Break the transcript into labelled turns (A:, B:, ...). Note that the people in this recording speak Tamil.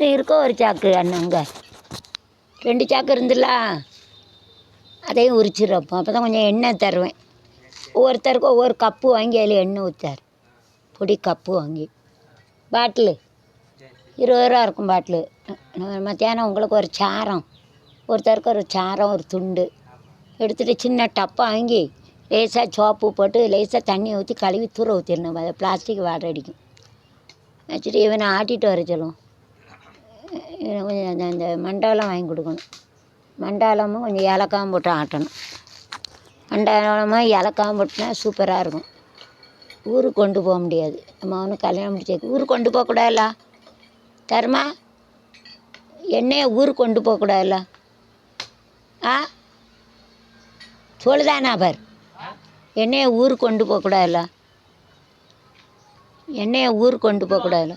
A: இருக்கோ ஒரு சாக்கு அண்ணங்க 2 சாக்கு இருந்துல அதையும் உரிச்சிடுறப்போ அப்போ தான் கொஞ்சம் எண்ணெய் தருவேன். ஒவ்வொருத்தருக்கும் ஒவ்வொரு கப்பு வாங்கி அதில் எண்ணெய் ஊற்றார். பொடி கப்பு வாங்கி பாட்டிலு 20 ரூபா இருக்கும் பாட்டிலு. மத்தியானம் உங்களுக்கு ஒரு சாரம், ஒருத்தருக்கு ஒரு சாரம் ஒரு துண்டு எடுத்துகிட்டு சின்ன டப்பா வாங்கி லேசாக சோப்பு போட்டு லேசாக தண்ணி ஊற்றி கழுவி தூர ஊற்றிடணும். அதை பிளாஸ்டிக் வாடை அடிக்கும். வச்சுட்டு இவனை ஆட்டிகிட்டு வர சொல்லுவோம். கொஞ்சம் அந்த மண்டாலம் வாங்கி கொடுக்கணும். மண்டாலமும் கொஞ்சம் ஏலக்காயும் போட்டு ஆட்டணும். மண்டாலமாக ஏலக்காயும் போட்டுனா சூப்பராக இருக்கும். ஊருக்கு கொண்டு போக முடியாது. நம்ம அவனுக்கு கல்யாணம் முடிச்சு ஊருக்கு கொண்டு போகக்கூடாதுல்ல தருமா? எண்ணெயை ஊருக்கு கொண்டு போகக்கூடாதுல்ல? ஆ சொல்லுதானா பார். எண்ணெயை ஊருக்கு கொண்டு போகக்கூடாதுல்ல? எண்ணெயை ஊருக்கு கொண்டு போகக்கூடாதுல்ல?